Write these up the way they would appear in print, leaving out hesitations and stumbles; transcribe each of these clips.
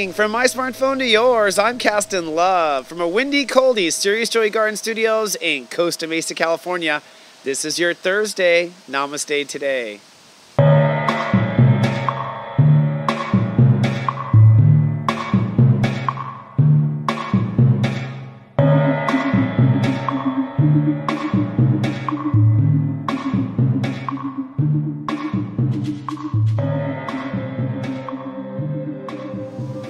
morning! From my smartphone to yours, I'm casting love. From a windy, coldy Serious Joy Garden Studios in Costa Mesa, California, this is your Thursday Namaste Today.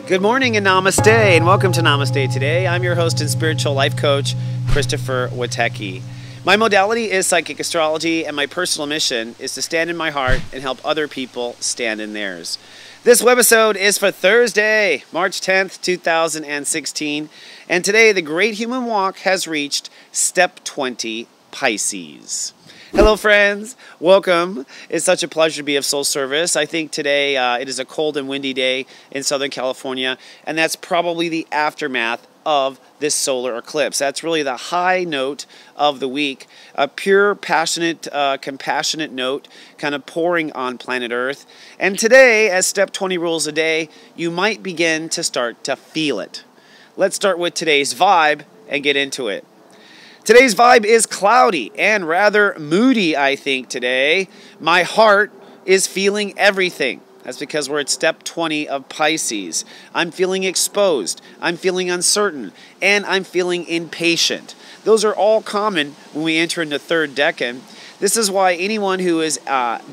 Good morning and Namaste, and welcome to Namaste Today. I'm your host and spiritual life coach, Christopher Witecki. My modality is psychic astrology, and my personal mission is to stand in my heart and help other people stand in theirs. This webisode is for Thursday, March 10th, 2016, and today the Great Human Walk has reached Step 20, Pisces. Hello friends, welcome. It's such a pleasure to be of soul service. I think today it is a cold and windy day in Southern California, and that's probably the aftermath of this solar eclipse. That's really the high note of the week, a pure, passionate, compassionate note kind of pouring on planet Earth. And today, as Step 20 rules a day, you might begin to start to feel it. Let's start with today's vibe and get into it. Today's vibe is cloudy and rather moody, I think, today. My heart is feeling everything. That's because we're at Step 20 of Pisces. I'm feeling exposed, I'm feeling uncertain, and I'm feeling impatient. Those are all common when we enter into third decan. This is why anyone who is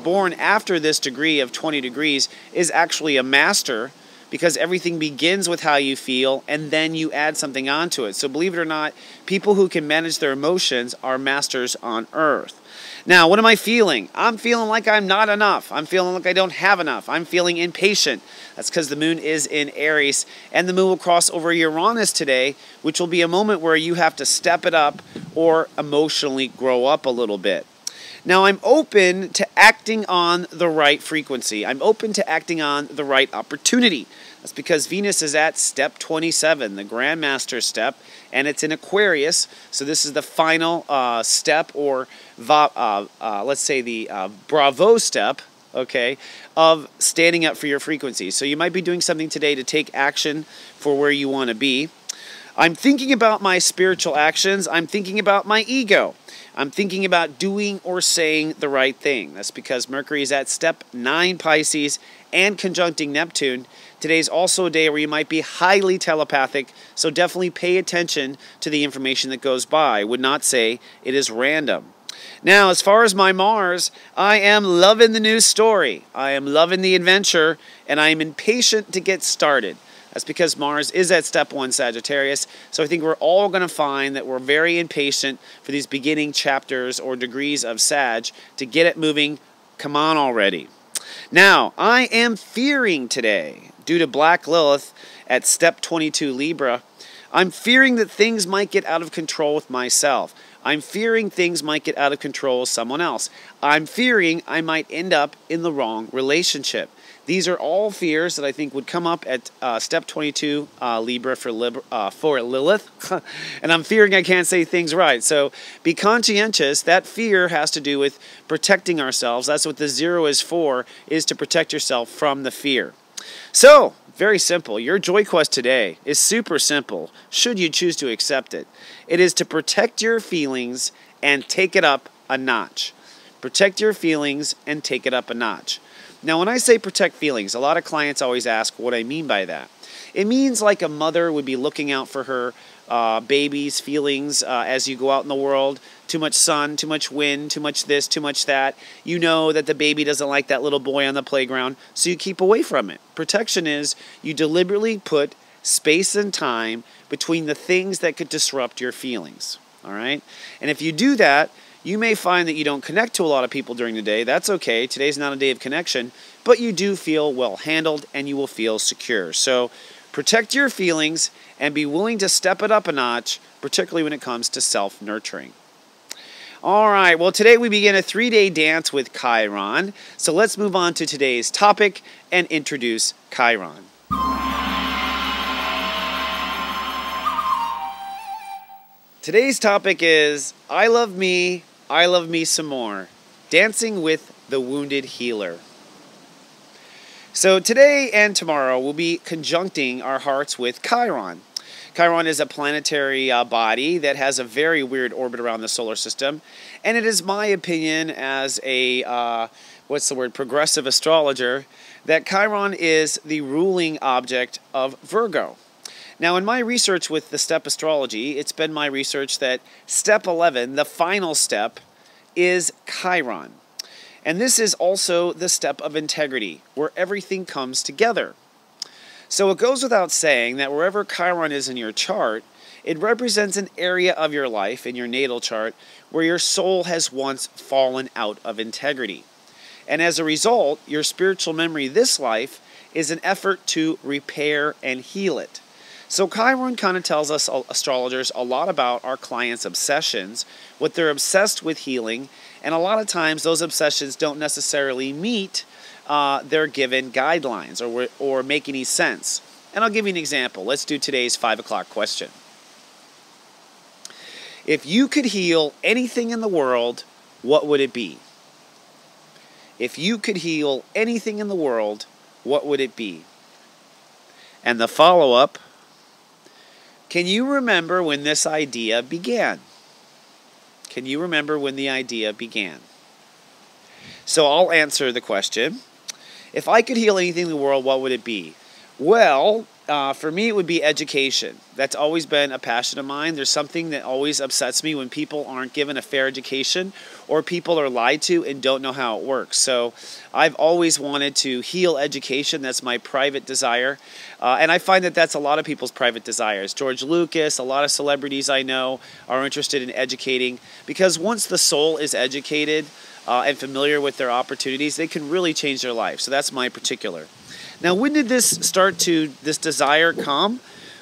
born after this degree of 20 degrees is actually a master, because everything begins with how you feel and then you add something onto it. So believe it or not, people who can manage their emotions are masters on earth. Now, what am I feeling? I'm feeling like I'm not enough. I'm feeling like I don't have enough. I'm feeling impatient. That's because the moon is in Aries, and the moon will cross over Uranus today, which will be a moment where you have to step it up or emotionally grow up a little bit. Now, I'm open to acting on the right frequency. I'm open to acting on the right opportunity. That's because Venus is at Step 27, the Grandmaster step, and it's in Aquarius. So this is the final step, or let's say the Bravo step, okay, of standing up for your frequency. So you might be doing something today to take action for where you want to be. I'm thinking about my spiritual actions. I'm thinking about my ego. I'm thinking about doing or saying the right thing. That's because Mercury is at Step 9 Pisces and conjuncting Neptune. Today's also a day where you might be highly telepathic, so definitely pay attention to the information that goes by. I would not say it is random. Now, as far as my Mars, I am loving the news story. I am loving the adventure, and I am impatient to get started. That's because Mars is at Step 1 Sagittarius, so I think we're all going to find that we're very impatient for these beginning chapters or degrees of Sag to get it moving. Come on already. Now, I am fearing today, due to Black Lilith at Step 22 Libra, I'm fearing that things might get out of control with myself. I'm fearing things might get out of control with someone else. I'm fearing I might end up in the wrong relationship. These are all fears that I think would come up at Step 22 Libra for Lilith. And I'm fearing I can't say things right. So be conscientious. That fear has to do with protecting ourselves. That's what the 0 is for, is to protect yourself from the fear. So, very simple. Your joy quest today is super simple, should you choose to accept it. It is to protect your feelings and take it up a notch. Protect your feelings and take it up a notch. Now, when I say protect feelings, a lot of clients always ask what I mean by that. It means like a mother would be looking out for her baby's feelings as you go out in the world. Too much sun, too much wind, too much this, too much that. You know that the baby doesn't like that little boy on the playground, so you keep away from it. Protection is you deliberately put space and time between the things that could disrupt your feelings. All right? And if you do that, you may find that you don't connect to a lot of people during the day. That's okay. Today's not a day of connection, but you do feel well handled and you will feel secure. So protect your feelings and be willing to step it up a notch, particularly when it comes to self-nurturing. All right, well, today we begin a 3-day dance with Chiron. So let's move on to today's topic and introduce Chiron. Today's topic is I love me some more. Dancing with the Wounded Healer. So today and tomorrow we'll be conjuncting our hearts with Chiron. Chiron is a planetary body that has a very weird orbit around the solar system, and it is my opinion as a progressive astrologer, that Chiron is the ruling object of Virgo. Now, in my research with the step astrology, it's been my research that step 11, the final step, is Chiron. And this is also the step of integrity, where everything comes together. So it goes without saying that wherever Chiron is in your chart, it represents an area of your life in your natal chart where your soul has once fallen out of integrity. And as a result, your spiritual memory this life is an effort to repair and heal it. So Chiron kind of tells us astrologers a lot about our clients' obsessions, what they're obsessed with healing, and a lot of times those obsessions don't necessarily meet their given guidelines or make any sense. And I'll give you an example. Let's do today's 5 o'clock question. If you could heal anything in the world, what would it be? If you could heal anything in the world, what would it be? And the follow-up, can you remember when this idea began? Can you remember when the idea began? So I'll answer the question. If I could heal anything in the world, what would it be? Well, for me, it would be education. That's always been a passion of mine. There's something that always upsets me when people aren't given a fair education or people are lied to and don't know how it works. So I've always wanted to heal education. That's my private desire. And I find that that's a lot of people's private desires. George Lucas, a lot of celebrities I know are interested in educating because once the soul is educated and familiar with their opportunities, they can really change their life. So that's my particular. Now, when did this desire come?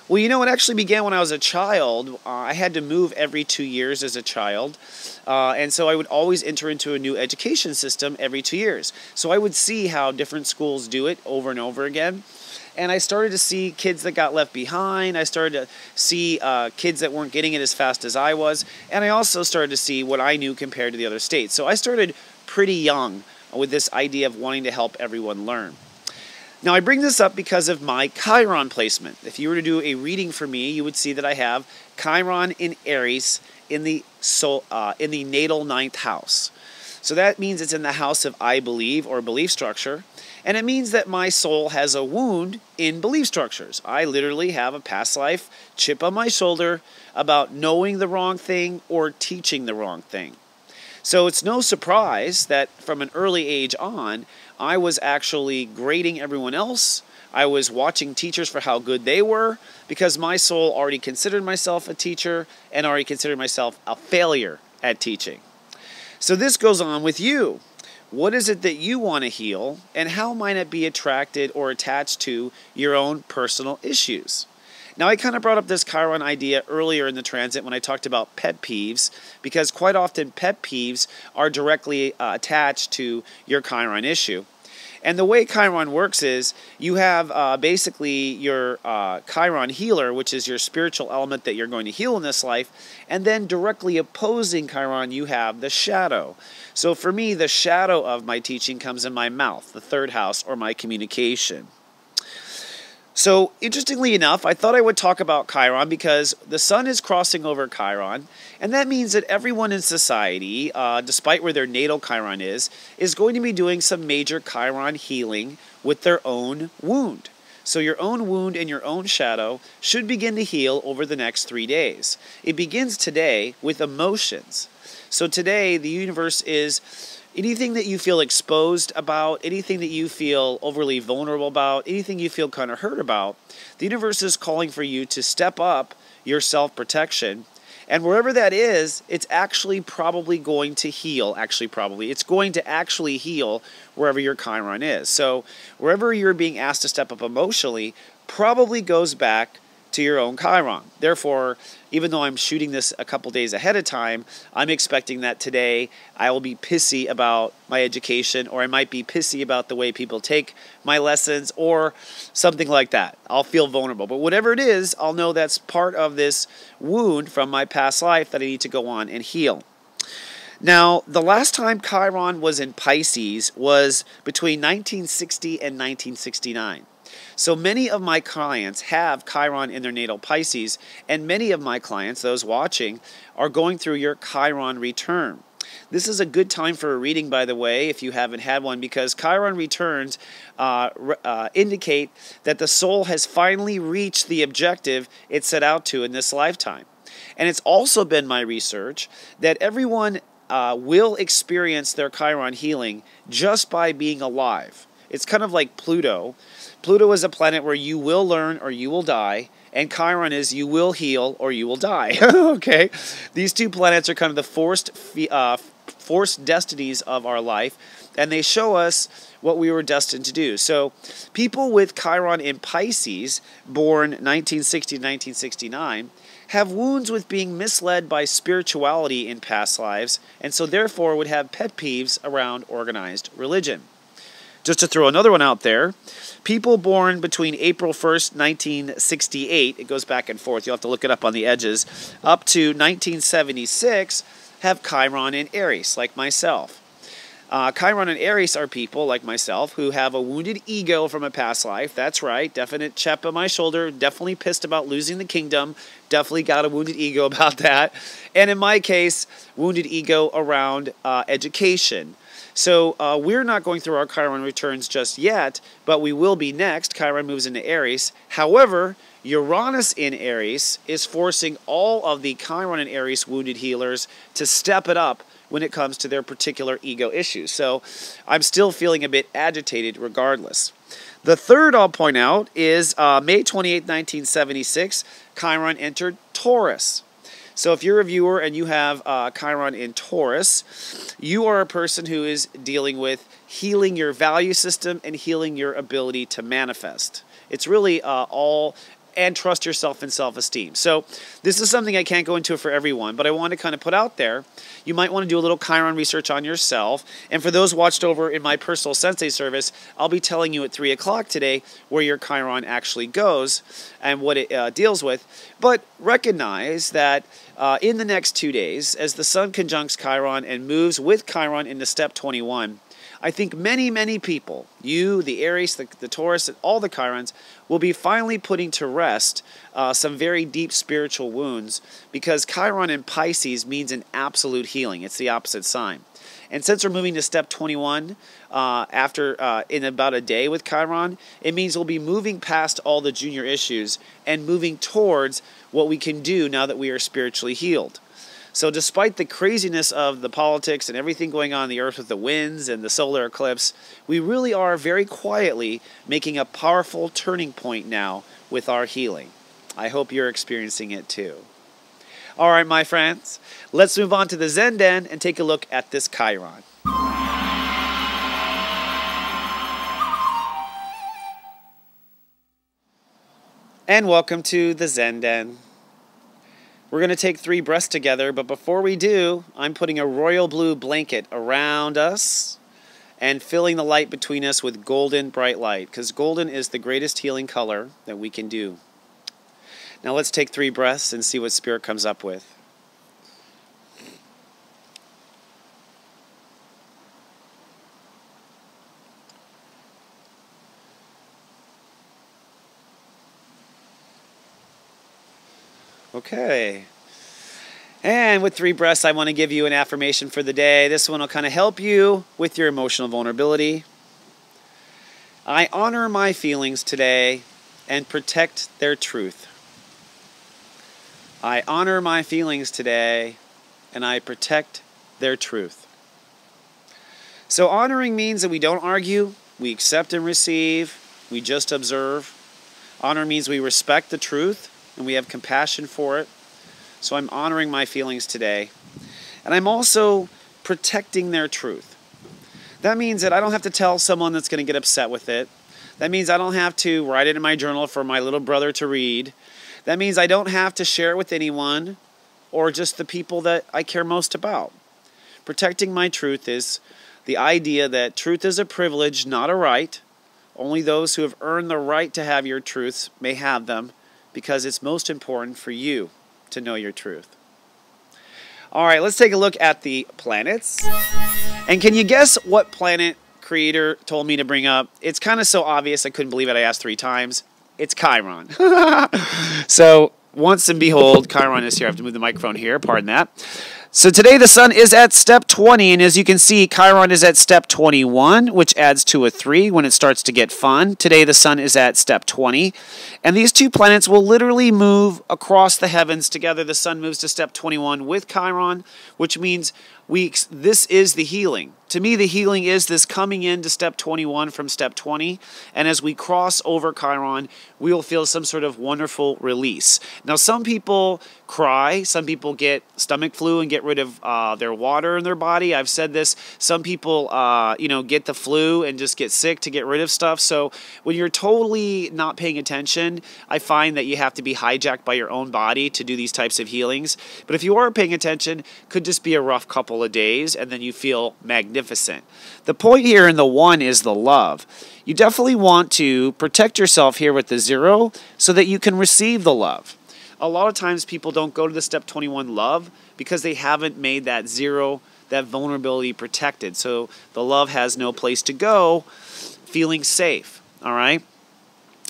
Well, you know, it actually began when I was a child. I had to move every 2 years as a child. And so I would always enter into a new education system every 2 years. So I would see how different schools do it over and over again. And I started to see kids that got left behind. I started to see kids that weren't getting it as fast as I was. And I also started to see what I knew compared to the other states. So I started pretty young with this idea of wanting to help everyone learn. Now, I bring this up because of my Chiron placement. If you were to do a reading for me, you would see that I have Chiron in Aries in the natal 9th house. So that means it's in the house of I believe or belief structure. And it means that my soul has a wound in belief structures. I literally have a past life chip on my shoulder about knowing the wrong thing or teaching the wrong thing. So it's no surprise that from an early age on, I was actually grading everyone else. I was watching teachers for how good they were because my soul already considered myself a teacher and already considered myself a failure at teaching. So this goes on with you. What is it that you want to heal, and how might it be attracted or attached to your own personal issues? Now, I kind of brought up this Chiron idea earlier in the transit when I talked about pet peeves, because quite often pet peeves are directly attached to your Chiron issue. And the way Chiron works is you have basically your Chiron healer, which is your spiritual element that you're going to heal in this life, and then directly opposing Chiron, you have the shadow. So for me, the shadow of my teaching comes in my mouth, the 3rd house, or my communication. So, interestingly enough, I thought I would talk about Chiron because the sun is crossing over Chiron, and that means that everyone in society, despite where their natal Chiron is going to be doing some major Chiron healing with their own wound. So your own wound and your own shadow should begin to heal over the next 3 days. It begins today with emotions. So today, the universe is anything that you feel exposed about, anything that you feel overly vulnerable about, anything you feel kind of hurt about, the universe is calling for you to step up your self-protection. And wherever that is, it's actually probably going to heal. It's going to actually heal wherever your Chiron is. So wherever you're being asked to step up emotionally probably goes back to your own Chiron. Therefore, even though I'm shooting this a couple days ahead of time, I'm expecting that today I will be pissy about my education, or I might be pissy about the way people take my lessons, or something like that. I'll feel vulnerable. But whatever it is, I'll know that's part of this wound from my past life that I need to go on and heal. Now, the last time Chiron was in Pisces was between 1960 and 1969. So many of my clients have Chiron in their natal Pisces, and many of my clients, those watching, are going through your Chiron return. This is a good time for a reading, by the way, if you haven't had one, because Chiron returns indicate that the soul has finally reached the objective it set out to in this lifetime. And it's also been my research that everyone will experience their Chiron healing just by being alive. It's kind of like Pluto. Pluto is a planet where you will learn or you will die, and Chiron is you will heal or you will die. Okay? These two planets are kind of the forced destinies of our life, and they show us what we were destined to do. So people with Chiron in Pisces, born 1960 to 1969, have wounds with being misled by spirituality in past lives, and so therefore would have pet peeves around organized religion. Just to throw another one out there, people born between April 1st, 1968, it goes back and forth, you'll have to look it up on the edges, up to 1976, have Chiron in Aries, like myself. Chiron and Aries are people, like myself, who have a wounded ego from a past life. That's right, definite chip on my shoulder, definitely pissed about losing the kingdom, definitely got a wounded ego about that. And in my case, wounded ego around education. So we're not going through our Chiron returns just yet, but we will be next. Chiron moves into Aries. However, Uranus in Aries is forcing all of the Chiron and Aries wounded healers to step it up when it comes to their particular ego issues. So I'm still feeling a bit agitated regardless. The third I'll point out is May 28, 1976, Chiron entered Taurus. So if you're a viewer and you have Chiron in Taurus, you are a person who is dealing with healing your value system and healing your ability to manifest. It's really and trust yourself and self-esteem. So this is something I can't go into for everyone, but I want to kind of put out there. You might want to do a little Chiron research on yourself. And for those watched over in my personal Sensei service, I'll be telling you at 3 o'clock today where your Chiron actually goes and what it deals with. But recognize that in the next 2 days, as the Sun conjuncts Chiron and moves with Chiron into step 21, I think many, many people, you, the Aries, the Taurus, and all the Chirons, will be finally putting to rest some very deep spiritual wounds, because Chiron in Pisces means an absolute healing. It's the opposite sign. And since we're moving to step 21 in about a day with Chiron, it means we'll be moving past all the junior issues and moving towards what we can do now that we are spiritually healed. So despite the craziness of the politics and everything going on in the earth with the winds and the solar eclipse, we really are very quietly making a powerful turning point now with our healing. I hope you're experiencing it too. All right, my friends, let's move on to the Zen Den and take a look at this Chiron. And welcome to the Zen Den. We're going to take 3 breaths together, but before we do, I'm putting a royal blue blanket around us and filling the light between us with golden bright light, because golden is the greatest healing color that we can do. Now let's take 3 breaths and see what Spirit comes up with. Okay. And with 3 breaths, I want to give you an affirmation for the day. This one will kind of help you with your emotional vulnerability. I honor my feelings today and protect their truth. I honor my feelings today and I protect their truth. So honoring means that we don't argue, we accept and receive, we just observe. Honor means we respect the truth and we have compassion for it. So I'm honoring my feelings today. And I'm also protecting their truth. That means that I don't have to tell someone that's going to get upset with it. That means I don't have to write it in my journal for my little brother to read. That means I don't have to share it with anyone or just the people that I care most about. Protecting my truth is the idea that truth is a privilege, not a right. Only those who have earned the right to have your truths may have them, because it's most important for you to know your truth. All right, let's take a look at the planets. And can you guess what planet Creator told me to bring up? It's kind of so obvious I couldn't believe it. I asked 3 times. It's Chiron. So once and behold, Chiron is here. I have to move the microphone here. Pardon that. So today the sun is at step 20, and as you can see, Chiron is at step 21, which adds to a 3 when it starts to get fun. Today the sun is at step 20, and these 2 planets will literally move across the heavens together. The sun moves to step 21 with Chiron, which means this is the healing. To me, the healing is this coming into step 21 from step 20, and as we cross over Chiron, we will feel some sort of wonderful release. Now, some people cry, some people get stomach flu and get rid of their water in their body. I've said this. Some people, get the flu and just get sick to get rid of stuff. So when you're totally not paying attention, I find that you have to be hijacked by your own body to do these types of healings. But if you are paying attention, could just be a rough couple of days, and then you feel magnificent. The point here in the 1 is the love. You definitely want to protect yourself here with the 0 so that you can receive the love. A lot of times people don't go to the step 21 love because they haven't made that 0, that vulnerability protected. So the love has no place to go, feeling safe. All right?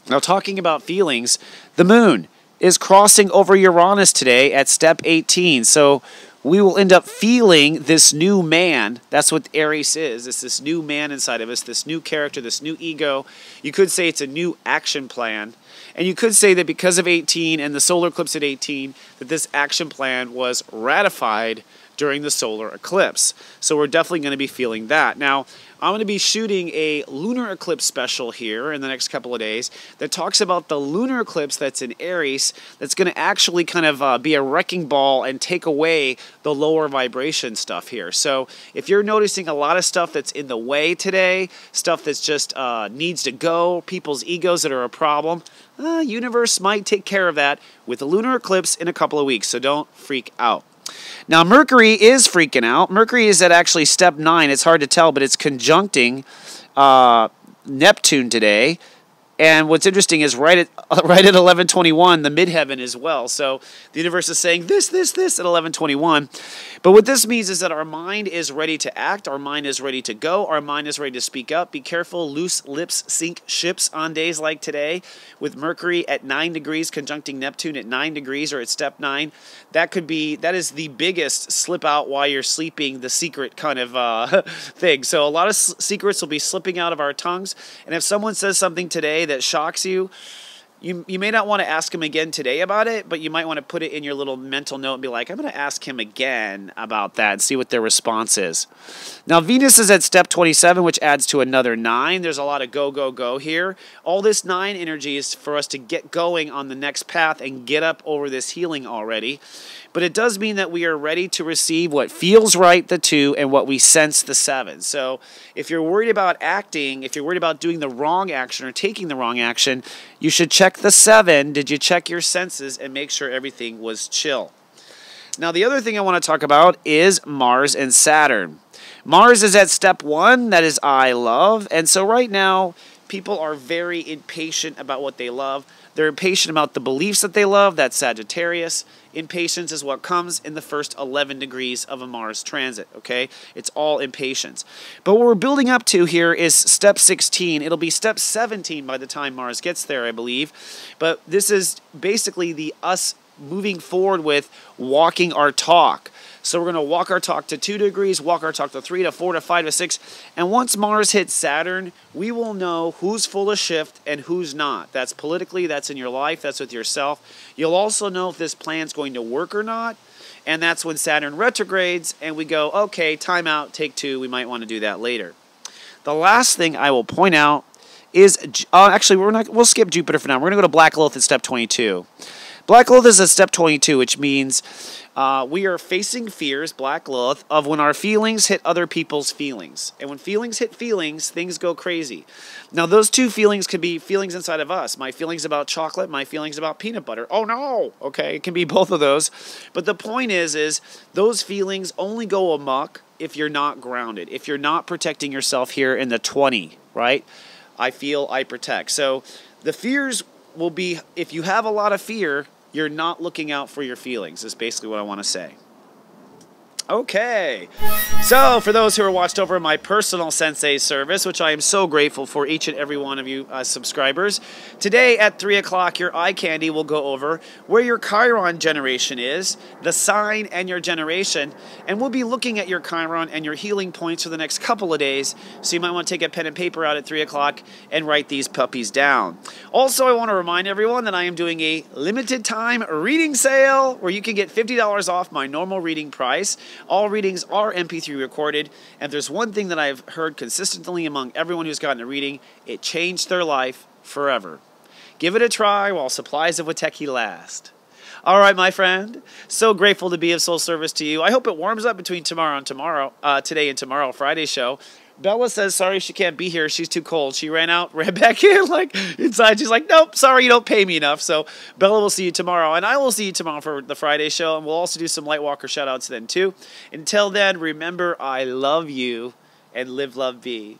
Now, talking about feelings, the moon is crossing over Uranus today at step 18. So we will end up feeling this new man. That's what Aries is. It's this new man inside of us, this new character, this new ego. You could say it's a new action plan. And you could say that because of 18 and the solar eclipse at 18, that this action plan was ratified during the solar eclipse. So we're definitely going to be feeling that. Now, I'm going to be shooting a lunar eclipse special here in the next couple of days that talks about the lunar eclipse that's in Aries that's going to actually kind of be a wrecking ball and take away the lower vibration stuff here. So if you're noticing a lot of stuff that's in the way today, stuff that's just needs to go, people's egos that are a problem, universe might take care of that with a lunar eclipse in a couple of weeks, so don't freak out. Now, Mercury is freaking out. Mercury is at actually step 9. It's hard to tell, but it's conjuncting Neptune today. And what's interesting is right at 11:21, the midheaven as well. So the universe is saying this at 11:21. But what this means is that our mind is ready to act. Our mind is ready to go. Our mind is ready to speak up. Be careful. Loose lips sink ships on days like today with Mercury at 9 degrees conjuncting Neptune at 9 degrees or at step 9. That is the biggest slip out while you're sleeping, the secret kind of thing. So a lot of secrets will be slipping out of our tongues. And if someone says something today that shocks you, you may not want to ask him again today about it, but you might want to put it in your little mental note and be like, I'm going to ask him again about that and see what their response is. Now, Venus is at step 27, which adds to another 9. There's a lot of go, go, go here. All this 9 energy is for us to get going on the next path and get up over this healing already. But it does mean that we are ready to receive what feels right, the 2, and what we sense, the 7. So if you're worried about acting, if you're worried about doing the wrong action or taking the wrong action, you should check the 7. Did you check your senses and make sure everything was chill? Now, the other thing I want to talk about is Mars and Saturn. Mars is at step 1, that is I love. And so right now, people are very impatient about what they love. They're impatient about the beliefs that they love. That's Sagittarius. Impatience is what comes in the first 11 degrees of a Mars transit, okay? It's all impatience. But what we're building up to here is step 16. It'll be step 17 by the time Mars gets there, I believe. But this is basically the us moving forward with walking our talk. So we're going to walk our talk to 2 degrees, walk our talk to 3 to 4 to 5 to 6. And once Mars hits Saturn, we will know who's full of shift and who's not. That's politically, that's in your life, that's with yourself. You'll also know if this plan's going to work or not. And that's when Saturn retrogrades and we go, okay, time out, take 2. We might want to do that later. The last thing I will point out is, actually, we'll skip Jupiter for now. We're going to go to Black Lilith at step 22. Black Lilith is at step 22, which means we are facing fears, Black Lilith, of when our feelings hit other people's feelings. And when feelings hit feelings, things go crazy. Now, those 2 feelings could be feelings inside of us. My feelings about chocolate, my feelings about peanut butter. Oh, no! Okay, it can be both of those. But the point is those feelings only go amok if you're not grounded, if you're not protecting yourself here in the 20, right? I feel, I protect. So the fears will be, if you have a lot of fear, you're not looking out for your feelings, is basically what I want to say. Okay, so for those who are watched over my personal sensei service, which I am so grateful for each and every one of you subscribers, today at 3 o'clock your eye candy will go over where your Chiron generation is, the sign and your generation, and we'll be looking at your Chiron and your healing points for the next couple of days, so you might want to take a pen and paper out at 3 o'clock and write these puppies down. Also, I want to remind everyone that I am doing a limited time reading sale where you can get $50 off my normal reading price. All readings are MP3 recorded, and there's one thing that I've heard consistently among everyone who's gotten a reading: it changed their life forever. Give it a try while supplies of Witeki last. All right, my friend. So grateful to be of soul service to you. I hope it warms up between today and tomorrow, Friday's show. Bella says sorry she can't be here. She's too cold. She ran back in like inside. She's like, nope, sorry, you don't pay me enough. So Bella will see you tomorrow, and I will see you tomorrow for the Friday show, and we'll also do some Lightwalker shout outs then too. Until then, remember, I love you, and live, love, be.